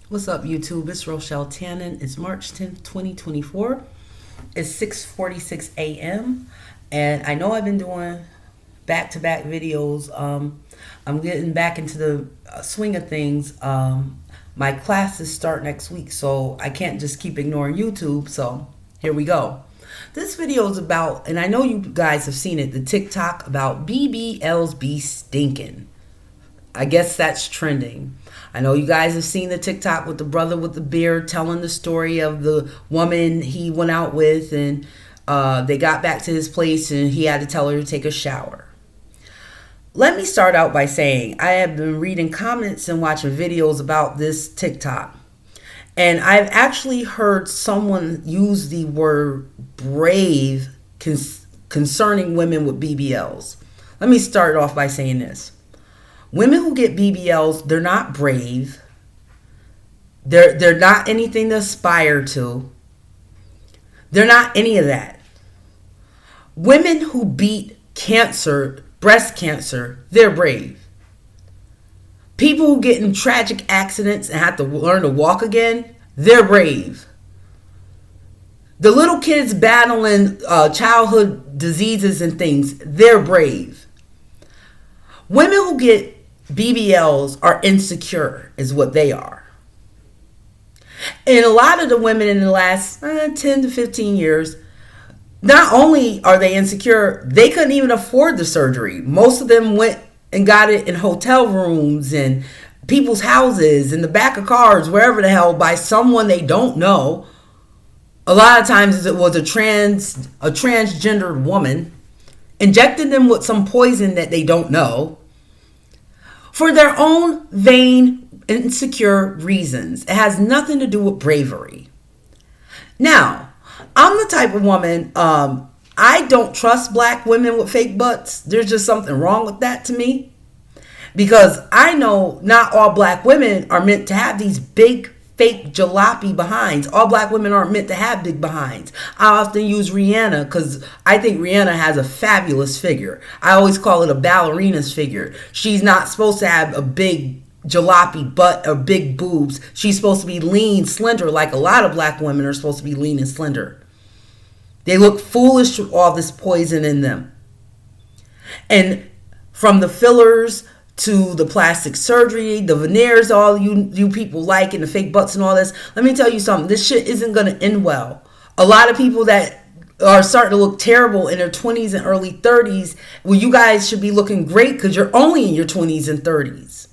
What's up, YouTube? It's Rochelle Tannen. It's March 10th, 2024. It's 6:46 a.m. And I know I've been doing back-to-back videos. I'm getting back into the swing of things. My classes start next week, so I can't just keep ignoring YouTube. So here we go. This video is about, and I know you guys have seen it, the TikTok about BBLs be stinkin'. I guess that's trending. I know you guys have seen the TikTok with the brother with the beard telling the story of the woman he went out with, and they got back to his place and he had to tell her to take a shower. Let me start out by saying I have been reading comments and watching videos about this TikTok. And I've actually heard someone use the word brave concerning women with BBLs. Let me start off by saying this. Women who get BBLs, they're not brave. They're not anything to aspire to. They're not any of that. Women who beat cancer, breast cancer, they're brave. People who get in tragic accidents and have to learn to walk again, they're brave. The little kids battling childhood diseases and things, they're brave. Women who get BBLs are insecure, is what they are. And a lot of the women in the last 10 to 15 years, not only are they insecure, they couldn't even afford the surgery. Most of them went and got it in hotel rooms and people's houses, in the back of cars, wherever the hell, by someone they don't know. A lot of times it was a transgendered woman, injected them with some poison that they don't know, for their own vain, insecure reasons. It has nothing to do with bravery. Now, I'm the type of woman, I don't trust black women with fake butts. There's just something wrong with that to me. Because I know not all black women are meant to have these big, fake jalopy behinds. All black women aren't meant to have big behinds. I often use Rihanna because I think Rihanna has a fabulous figure. I always call it a ballerina's figure. She's not supposed to have a big jalopy butt or big boobs. She's supposed to be lean, slender, like a lot of black women are supposed to be lean and slender. They look foolish with all this poison in them. And from the fillers to the plastic surgery, the veneers, all you people like, and the fake butts and all this, let me tell you something. This shit isn't going to end well. A lot of people that are starting to look terrible in their 20s and early 30s, well, you guys should be looking great because you're only in your 20s and 30s.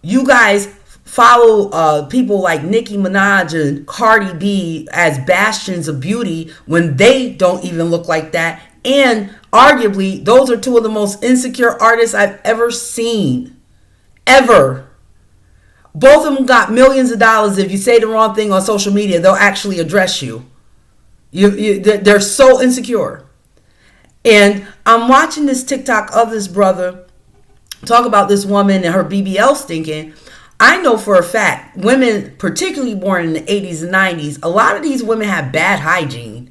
You guys follow people like Nicki Minaj and Cardi B as bastions of beauty when they don't even look like that. And arguably, those are two of the most insecure artists I've ever seen. Ever. Both of them got millions of dollars. If you say the wrong thing on social media, they'll actually address you. They're so insecure. And I'm watching this TikTok of this brother talk about this woman and her BBL stinking. I know for a fact, women, particularly born in the 80s and 90s, a lot of these women have bad hygiene.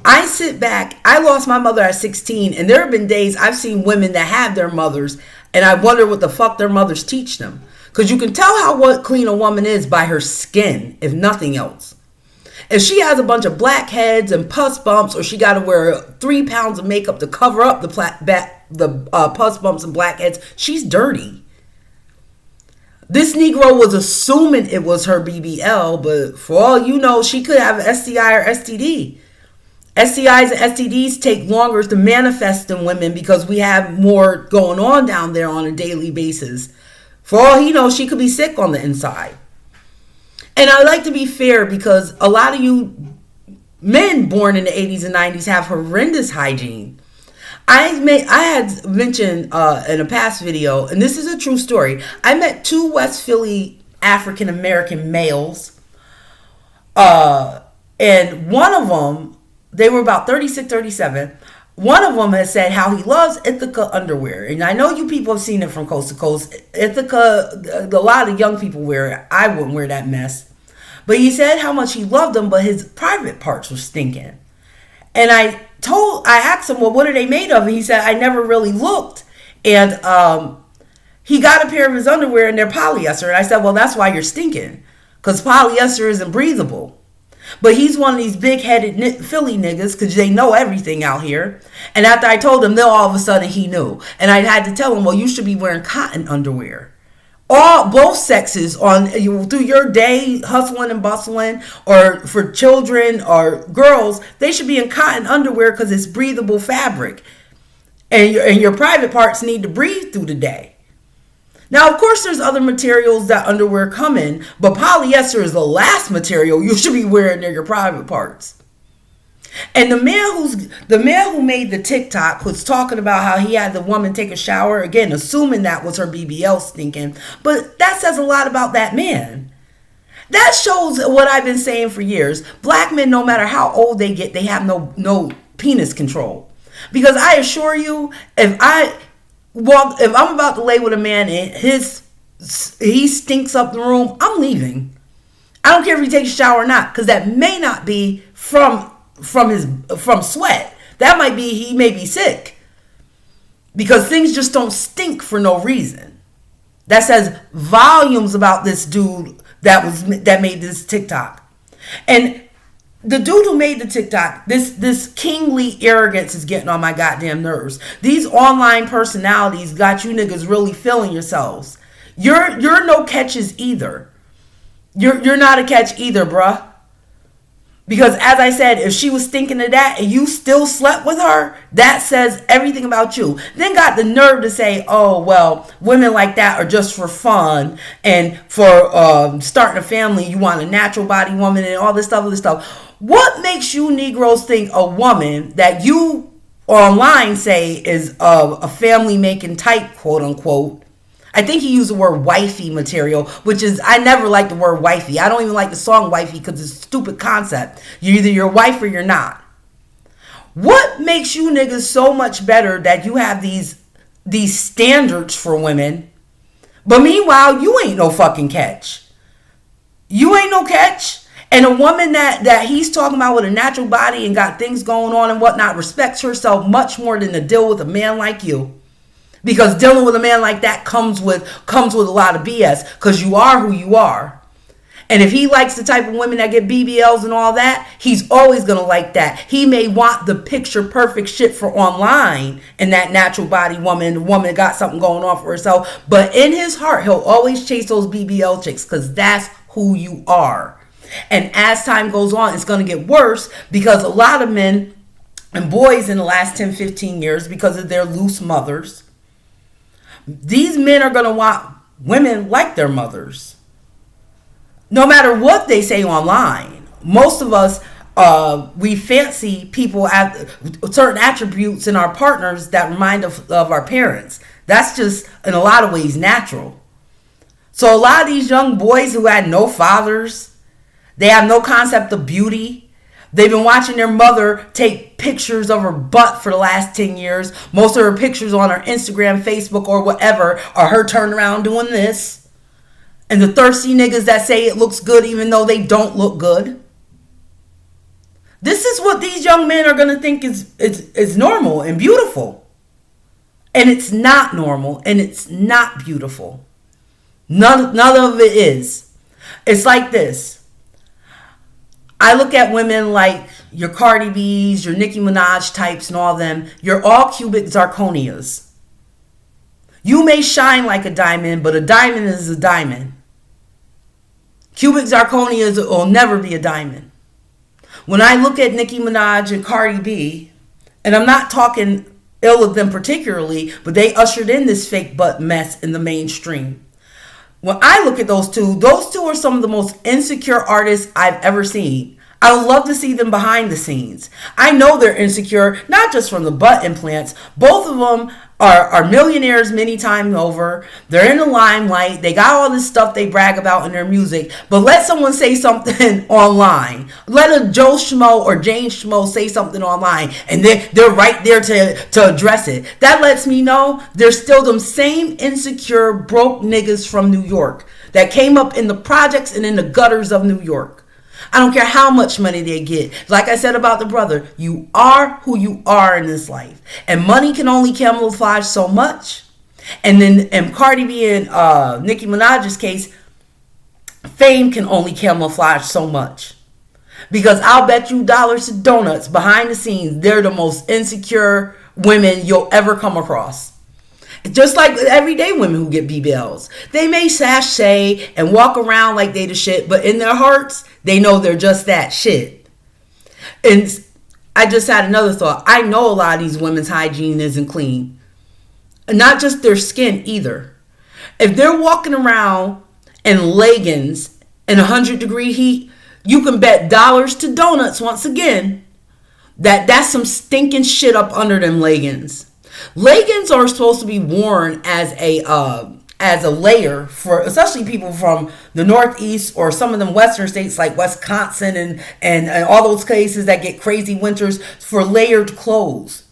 I sit back, I lost my mother at 16, and there have been days I've seen women that have their mothers, and I wonder what the fuck their mothers teach them. Because you can tell how clean a woman is by her skin, if nothing else. If she has a bunch of blackheads and pus bumps, or she got to wear 3 pounds of makeup to cover up the pus bumps and blackheads, she's dirty. This Negro was assuming it was her BBL, but for all you know, she could have an STI or STD. STIs and STDs take longer to manifest in women because we have more going on down there on a daily basis. For all he knows, she could be sick on the inside. And I like to be fair because a lot of you men born in the 80s and 90s have horrendous hygiene. I had mentioned in a past video, and this is a true story. I met 2 West Philly African American males, and one of them, they were about 36, 37. One of them has said how he loves Ithaca underwear. And I know you people have seen it from coast to coast. Ithaca, a lot of young people wear it. I wouldn't wear that mess. But he said how much he loved them, but his private parts were stinking. And I asked him, well, what are they made of? And he said, I never really looked. And He got a pair of his underwear and they're polyester. And I said, well, that's why you're stinking. Because polyester isn't breathable. But he's one of these big-headed Philly niggas because they know everything out here. And after I told him, then all of a sudden he knew. And I had to tell him, well, you should be wearing cotton underwear. Both sexes through your day, hustling and bustling, or for children or girls, they should be in cotton underwear because it's breathable fabric. And your private parts need to breathe through the day. Now, of course, there's other materials that underwear come in, but polyester is the last material you should be wearing near your private parts. And the man who made the TikTok was talking about how he had the woman take a shower, again, assuming that was her BBL stinking, but that says a lot about that man. That shows what I've been saying for years. Black men, no matter how old they get, they have no penis control. Because I assure you, if I'm about to lay with a man and he stinks up the room, I'm leaving. I don't care if he takes a shower or not, because that may not be from sweat. That might be he may be sick. Because things just don't stink for no reason. That says volumes about this dude that made this TikTok. And the dude who made the TikTok, this kingly arrogance is getting on my goddamn nerves. These online personalities got you niggas really feeling yourselves. You're no catches either. You're not a catch either, bruh. Because as I said, if she was thinking of that and you still slept with her, that says everything about you. Then got the nerve to say, oh, well, women like that are just for fun. And for starting a family, you want a natural body woman and all this other stuff. What makes you Negroes think a woman that you online say is a family making type, quote unquote? I think he used the word wifey material, which is, I never like the word wifey. I don't even like the song wifey because it's a stupid concept. You're either your wife or you're not. What makes you niggas so much better that you have these standards for women, but meanwhile, you ain't no fucking catch. You ain't no catch. And a woman that he's talking about with a natural body and got things going on and whatnot respects herself much more than to deal with a man like you. Because dealing with a man like that comes with a lot of BS. Because you are who you are. And if he likes the type of women that get BBLs and all that, he's always going to like that. He may want the picture perfect shit for online and that natural body woman, the woman got something going on for herself. But in his heart, he'll always chase those BBL chicks because that's who you are. And as time goes on, it's going to get worse because a lot of men and boys in the last 10, 15 years, because of their loose mothers, these men are going to want women like their mothers. No matter what they say online. Most of us, we fancy people have certain attributes in our partners that remind us of our parents. That's just, in a lot of ways, natural. So a lot of these young boys who had no fathers, they have no concept of beauty. They've been watching their mother take pictures of her butt for the last 10 years. Most of her pictures on her Instagram, Facebook, or whatever are her turned around doing this. And the thirsty niggas that say it looks good even though they don't look good. This is what these young men are going to think is normal and beautiful. And it's not normal and it's not beautiful. None of it is. It's like this. I look at women like your Cardi B's, your Nicki Minaj types and all of them. You're all cubic zirconias. You may shine like a diamond, but a diamond is a diamond. Cubic zirconias will never be a diamond. When I look at Nicki Minaj and Cardi B, and I'm not talking ill of them particularly, but they ushered in this fake butt mess in the mainstream. When I look at those two are some of the most insecure artists I've ever seen. I would love to see them behind the scenes. I know they're insecure, not just from the butt implants. Both of them are millionaires many times over. They're in the limelight. They got all this stuff they brag about in their music. But let someone say something online. Let a Joe Schmo or Jane Schmo say something online. And they're right there to address it. That lets me know they're still them same insecure, broke niggas from New York that came up in the projects and in the gutters of New York. I don't care how much money they get. Like I said about the brother, you are who you are in this life. And money can only camouflage so much. And then in Cardi B and Nicki Minaj's case, fame can only camouflage so much. Because I'll bet you dollars to donuts, behind the scenes, they're the most insecure women you'll ever come across. Just like everyday women who get BBLs. They may sashay and walk around like they the shit, but in their hearts, they know they're just that shit. And I just had another thought. I know a lot of these women's hygiene isn't clean. Not just their skin either. If they're walking around in leggings in 100-degree heat, you can bet dollars to donuts once again that that's some stinking shit up under them leggings. Leggings are supposed to be worn as a layer for especially people from the Northeast or some of them Western states like Wisconsin and all those places that get crazy winters, for layered clothes.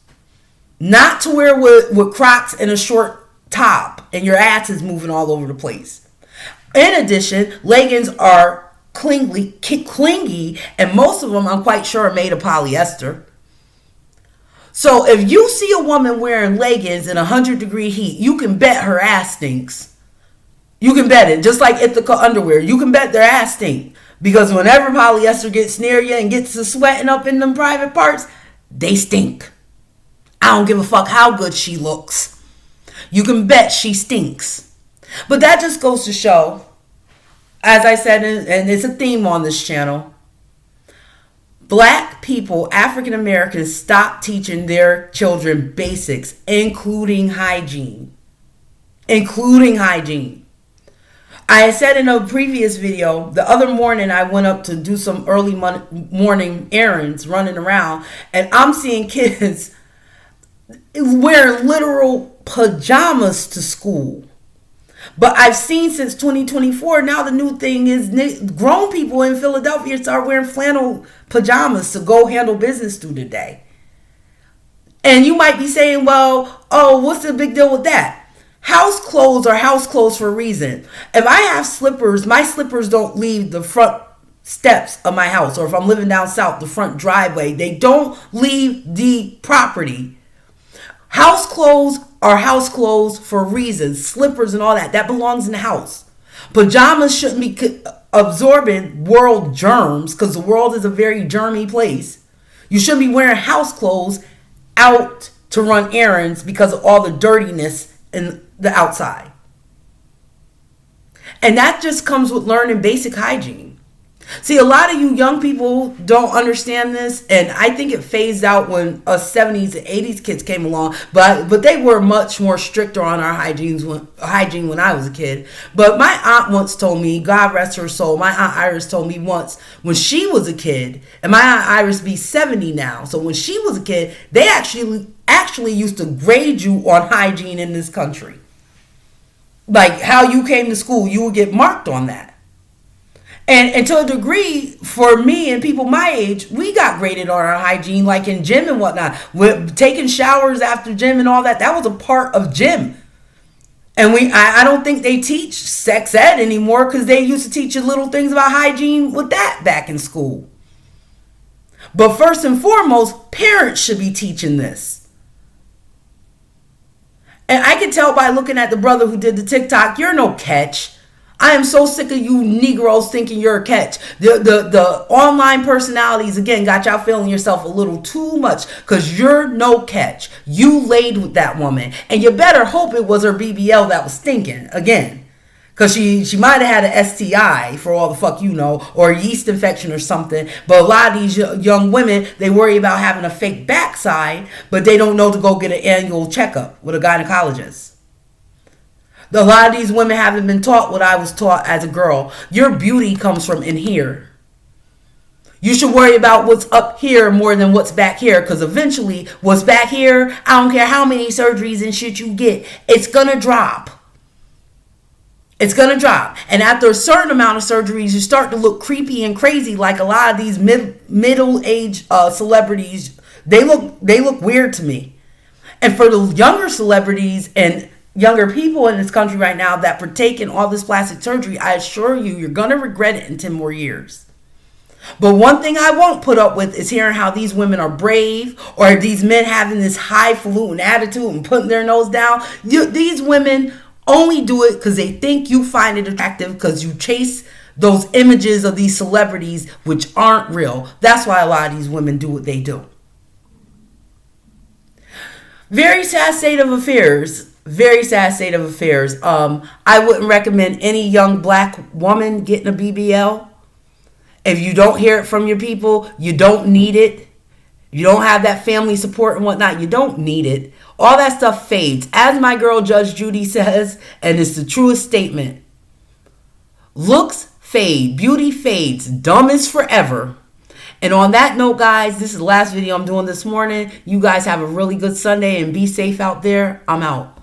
Not to wear with Crocs and a short top and your ass is moving all over the place. In addition, leggings are clingy, and most of them, I'm quite sure, are made of polyester. So if you see a woman wearing leggings in 100-degree heat, you can bet her ass stinks. You can bet it. Just like Ithaca underwear, you can bet their ass stink. Because whenever polyester gets near you and gets to sweating up in them private parts, they stink. I don't give a fuck how good she looks. You can bet she stinks. But that just goes to show, as I said, and it's a theme on this channel, Black people, African Americans, stop teaching their children basics, including hygiene. Including hygiene. I said in a previous video, the other morning I went up to do some early morning errands, running around, and I'm seeing kids wearing literal pajamas to school. But I've seen since 2024, now the new thing is grown people in Philadelphia start wearing flannel pajamas to go handle business through the day. And you might be saying, well, oh, what's the big deal with that? House clothes are house clothes for a reason. If I have slippers, my slippers don't leave the front steps of my house. Or if I'm living down south, the front driveway, they don't leave the property. House clothes are house clothes for a reason. Slippers and all that, that belongs in the house. Pajamas shouldn't be absorbing world germs because the world is a very germy place. You shouldn't be wearing house clothes out to run errands because of all the dirtiness in the outside. And that just comes with learning basic hygiene. See, a lot of you young people don't understand this, and I think it phased out when us 70s and 80s kids came along, but they were much more stricter on our hygiene when I was a kid. But my aunt once told me, God rest her soul, my Aunt Iris told me once when she was a kid, and my Aunt Iris be 70 now, so when she was a kid, they actually used to grade you on hygiene in this country. Like how you came to school, you would get marked on that. And to a degree, for me and people my age, we got graded on our hygiene, like in gym and whatnot. With taking showers after gym and all that, that was a part of gym. And I don't think they teach sex ed anymore because they used to teach you little things about hygiene with that back in school. But first and foremost, parents should be teaching this. And I can tell by looking at the brother who did the TikTok, you're no catch. I am so sick of you Negroes thinking you're a catch. The online personalities, again, got y'all feeling yourself a little too much because you're no catch. You laid with that woman. And you better hope it was her BBL that was stinking, again. Because she might have had an STI, for all the fuck you know, or a yeast infection or something. But a lot of these young women, they worry about having a fake backside, but they don't know to go get an annual checkup with a gynecologist. A lot of these women haven't been taught what I was taught as a girl. Your beauty comes from in here. You should worry about what's up here more than what's back here, because eventually what's back here, I don't care how many surgeries and shit you get, it's going to drop. It's going to drop. And after a certain amount of surgeries, you start to look creepy and crazy like a lot of these middle-aged celebrities. They look weird to me. And for the younger celebrities and younger people in this country right now that partake in all this plastic surgery, I assure you, you're going to regret it in 10 more years. But one thing I won't put up with is hearing how these women are brave, or these men having this highfalutin attitude and putting their nose down. These women only do it because they think you find it attractive, because you chase those images of these celebrities which aren't real. That's why a lot of these women do what they do. Very sad state of affairs. Very sad state of affairs. I wouldn't recommend any young black woman getting a BBL. If you don't hear it from your people, you don't need it. You don't have that family support and whatnot, you don't need it. All that stuff fades. As my girl Judge Judy says, and it's the truest statement, looks fade, beauty fades, dumb is forever. And on that note, guys, this is the last video I'm doing this morning. You guys have a really good Sunday and be safe out there. I'm out.